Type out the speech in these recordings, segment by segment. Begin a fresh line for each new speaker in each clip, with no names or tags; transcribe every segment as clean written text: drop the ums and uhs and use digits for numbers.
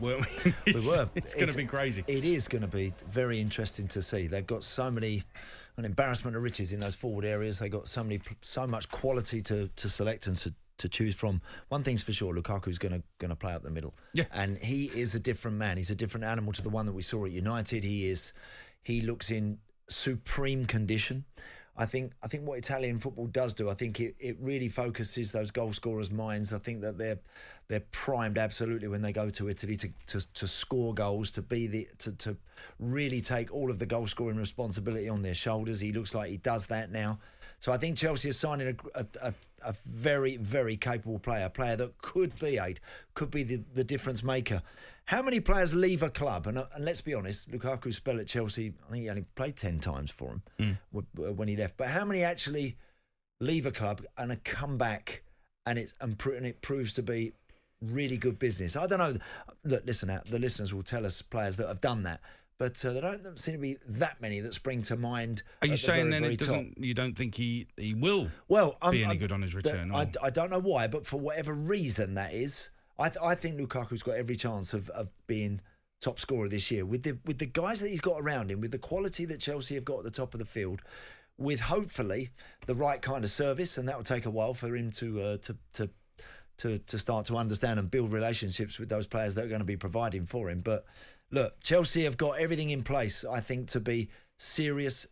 Well,
We were.
It's going to be crazy.
It is going to be very interesting to see. They've got an embarrassment of riches in those forward areas. They've got so much quality to select and to choose from. One thing's for sure, Lukaku's going to play up the middle.
Yeah.
And he is a different man. He's a different animal to the one that we saw at United. He looks in supreme condition. I think what Italian football does do, I think it really focuses those goal scorers' minds. I think that they're primed absolutely when they go to Italy to score goals, to really take all of the goal scoring responsibility on their shoulders. He looks like he does that now. So I think Chelsea is signing a very, very capable player, a player that could be the difference maker. How many players leave a club? And let's be honest, Lukaku's spell at Chelsea, I think he only played 10 times for him when he left. But how many actually leave a club and come back and it proves to be really good business? I don't know. Look, listen out. The listeners will tell us players that have done that. But there don't seem to be that many that spring to mind.
Are you saying
very,
then
very
you don't think he will be any good on his return?
I don't know why, but for whatever reason that is, I think Lukaku's got every chance of being top scorer this year with the guys that he's got around him, with the quality that Chelsea have got at the top of the field, with hopefully the right kind of service, and that will take a while for him to start to understand and build relationships with those players that are going to be providing for him. But look, Chelsea have got everything in place, I think, to be serious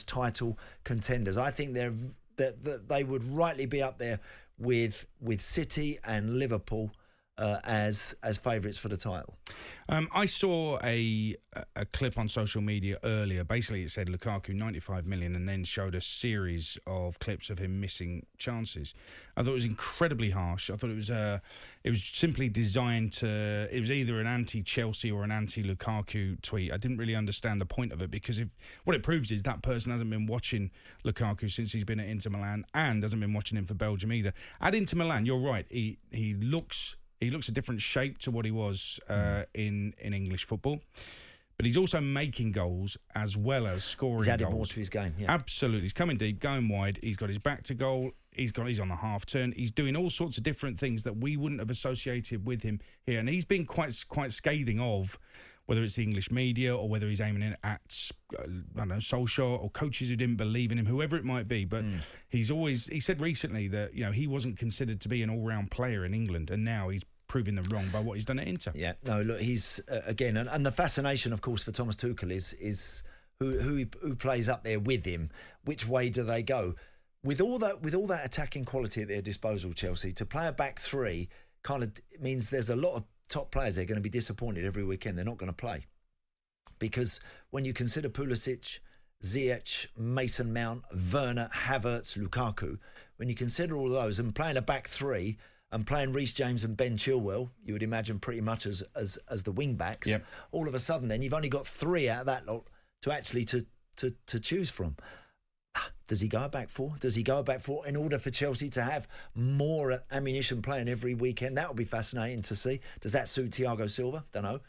title contenders. I think they would rightly be up there with City and Liverpool as favourites for the title.
I saw a clip on social media earlier. Basically, it said Lukaku 95 million, and then showed a series of clips of him missing chances. I thought it was incredibly harsh. I thought it was simply designed to. It was either an anti-Chelsea or an anti-Lukaku tweet. I didn't really understand the point of it, because what it proves is that person hasn't been watching Lukaku since he's been at Inter Milan, and hasn't been watching him for Belgium either. At Inter Milan, you're right. He looks a different shape to what he was in English football. But he's also making goals as well as scoring goals.
He's added more to his game, yeah.
Absolutely. He's coming deep, going wide. He's got his back to goal. He's on the half turn. He's doing all sorts of different things that we wouldn't have associated with him here. And he's been quite scathing of whether it's the English media or whether he's aiming in at, I don't know, Solskjaer or coaches who didn't believe in him, whoever it might be. But he said recently that, he wasn't considered to be an all-round player in England, and now he's proving them wrong by what he's done at Inter.
Yeah, no, look, he's again, and the fascination, of course, for Thomas Tuchel is who plays up there with him. Which way do they go? With all that attacking quality at their disposal, Chelsea, to play a back three kind of means there's a lot of top players they're going to be disappointed every weekend. They're not going to play, because when you consider Pulisic, Ziyech, Mason Mount, Werner, Havertz, Lukaku, when you consider all of those and playing a back three and playing Reece James and Ben Chilwell, you would imagine pretty much as the wing backs.
Yep.
All of a sudden, then you've only got three out of that lot to actually to choose from. Does he go a back four? Does he go a back four in order for Chelsea to have more ammunition playing every weekend? That would be fascinating to see. Does that suit Thiago Silva? Don't know.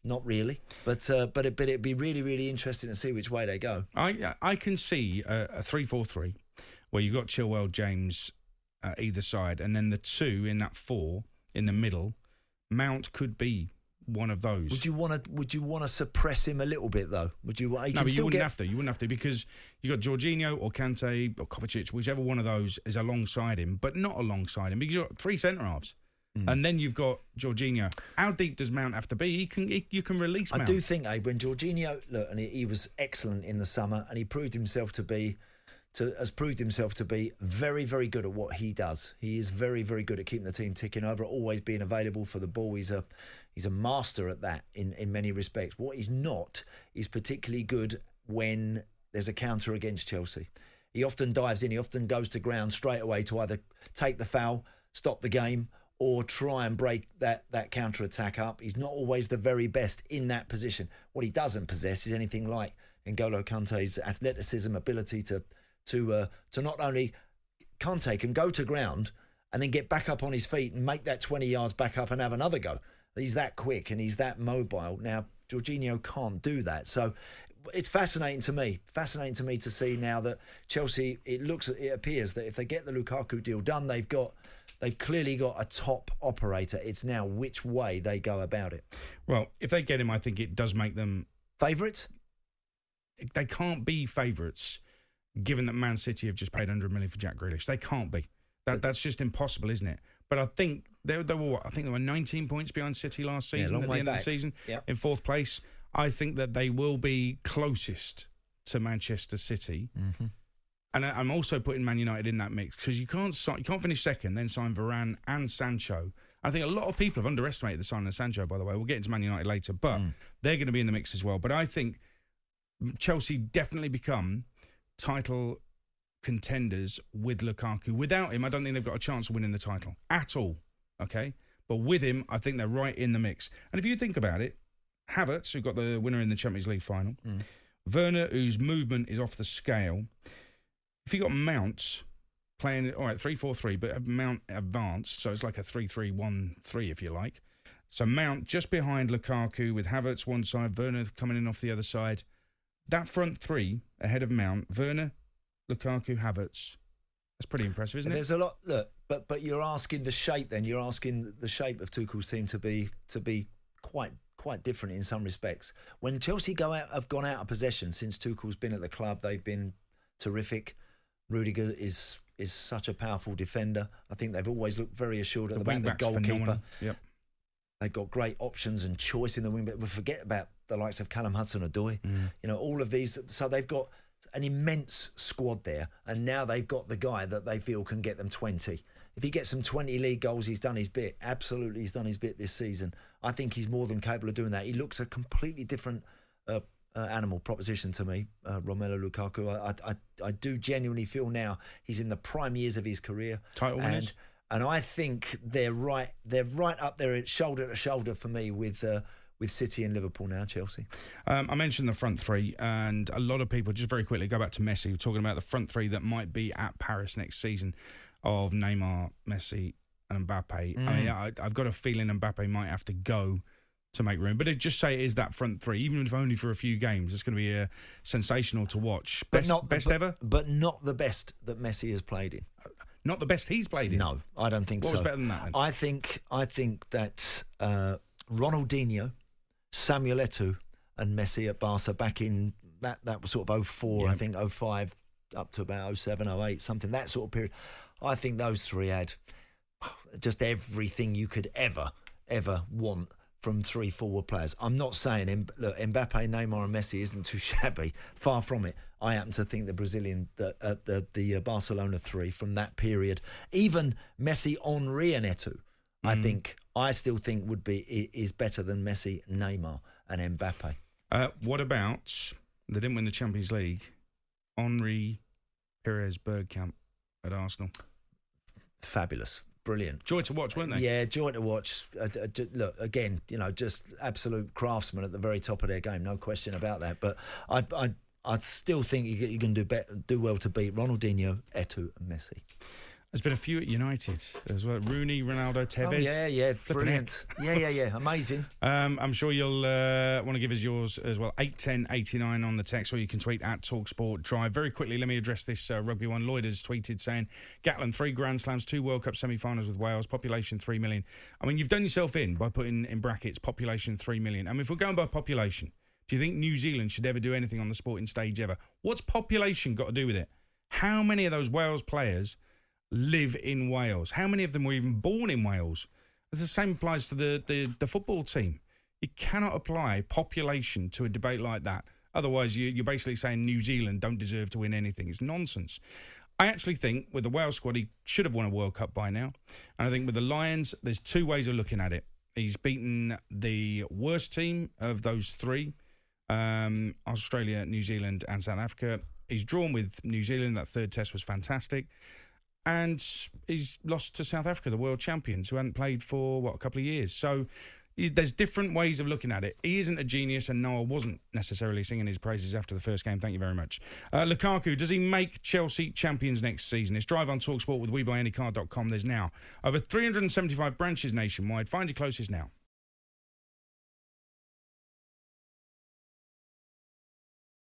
Not really. But it'd be really, really interesting to see which way they go.
I can see a 3-4-3 where you've got Chilwell, James either side, and then the two in that four in the middle. Mount could be one of those.
Would you want to suppress him a little bit though? Would you? No,
but you wouldn't have to. You wouldn't have to, because you got Jorginho or Kante or Kovacic, whichever one of those is alongside him, but not alongside him, because you've got three centre halves. And then you've got Jorginho. How deep does Mount have to be? You can release Mount.
I do think, when Jorginho, look, and he was excellent in the summer, and he proved himself to be very, very good at what he does. He is very, very good at keeping the team ticking over, always being available for the ball. He's a master at that in many respects. What he's not is particularly good when there's a counter against Chelsea. He often dives in. He often goes to ground straight away to either take the foul, stop the game, or try and break that counter-attack up. He's not always the very best in that position. What he doesn't possess is anything like N'Golo Kante's athleticism, ability to not only Kante can go to ground and then get back up on his feet and make that 20 yards back up and have another go. He's that quick and he's that mobile. Now, Jorginho can't do that. So it's fascinating to me to see now that Chelsea, it appears that if they get the Lukaku deal done, they've got they've clearly got a top operator. It's now which way they go about it.
Well, if they get him, I think it does make them
favourites.
They can't be favourites, given that Man City have just paid 100 million for Jack Grealish. They can't be. That's just impossible, isn't it? But I think they were 19 points behind City last season at the end of the season, in fourth place. I think that they will be closest to Manchester City. Mm-hmm. And I'm also putting Man United in that mix because you can't finish second, then sign Varane and Sancho. I think a lot of people have underestimated the signing of Sancho, by the way. We'll get into Man United later, but they're going to be in the mix as well. But I think Chelsea definitely become title contenders with Lukaku. Without him, I don't think they've got a chance of winning the title at all, okay? But with him, I think they're right in the mix. And if you think about it, Havertz, who got the winner in the Champions League final, Werner, whose movement is off the scale. If you got Mount playing, all right, 3-4-3, but Mount advanced, so it's like a 3-3-1-3, if you like. So Mount just behind Lukaku with Havertz one side, Werner coming in off the other side. That front three ahead of Mount, Werner, Lukaku, Havertz. That's pretty impressive, isn't it?
There's a lot. Look, but you're asking the shape. Then you're asking the shape of Tuchel's team to be quite different in some respects. When Chelsea have gone out of possession since Tuchel's been at the club, they've been terrific. Rudiger is such a powerful defender. I think they've always looked very assured at the back. The goalkeeper.
Yep.
They've got great options and choice in the wing, but we forget about the likes of Callum Hudson-Odoi. You know, all of these. So they've got an immense squad there, and now they've got the guy that they feel can get them 20. If he gets some 20 league goals, he's done his bit. Absolutely, he's done his bit this season. I think he's more than capable of doing that. He looks a completely different animal proposition to me, Romelu Lukaku. I do genuinely feel now he's in the prime years of his career.
Title winners.
And I think they're right up there, shoulder to shoulder for me with City and Liverpool now, Chelsea.
I mentioned the front three, and a lot of people, just very quickly, go back to Messi. We're talking about the front three that might be at Paris next season of Neymar, Messi and Mbappe. I mean, I've got a feeling Mbappe might have to go to make room. But just say it is that front three, even if only for a few games. It's going to be sensational to watch. Best ever?
But not the best that Messi has played in.
Not the best he's played in?
No, I don't think so.
What was better than that then?
I think that Ronaldinho, Samuel Eto'o and Messi at Barca back in that was sort of 04, I think 05 up to about 07, 08, something, that sort of period. I think those three had just everything you could ever want from three forward players. I'm not saying look, Mbappe, Neymar and Messi isn't too shabby. Far from it. I happen to think the Brazilian, the Barcelona three from that period, even Messi, Henry and Eto'o, I still think is better than Messi, Neymar and Mbappe.
What about, they didn't win the Champions League, Henry, Perez, Bergkamp at Arsenal?
Fabulous. Brilliant.
Joy to watch, weren't they?
Yeah, joy to watch. Look, again, just absolute craftsmen at the very top of their game, no question about that. But I still think you can do well to beat Ronaldinho, Eto'o and Messi.
There's been a few at United as well. Rooney, Ronaldo, Tevez.
Oh, yeah, brilliant. Yeah, amazing.
I'm sure you'll want to give us yours as well. 81089 on the text, or you can tweet at talkSPORT Drive. Very quickly, let me address this Rugby one. Lloyd has tweeted saying, Gatland, 3 Grand Slams, 2 World Cup semi-finals with Wales, population 3 million. I mean, you've done yourself in by putting in brackets population 3 million. I mean, if we're going by population, do you think New Zealand should ever do anything on the sporting stage ever? What's population got to do with it? How many of those Wales players live in Wales? How many of them were even born in Wales? The same applies to the football team. You cannot apply population to a debate like that. Otherwise, you're basically saying New Zealand don't deserve to win anything. It's nonsense. I actually think with the Wales squad, he should have won a World Cup by now. And I think with the Lions, there's 2 ways of looking at it. He's beaten the worst team of those 3, Australia, New Zealand and South Africa. He's drawn with New Zealand. That 3rd test was fantastic. And he's lost to South Africa, the world champions, who hadn't played for, a couple of years. So there's different ways of looking at it. He isn't a genius, and Noah wasn't necessarily singing his praises after the first game. Thank you very much. Lukaku, does he make Chelsea champions next season? It's Drive on talkSPORT with WeBuyAnyCar.com. There's now over 375 branches nationwide. Find your closest now.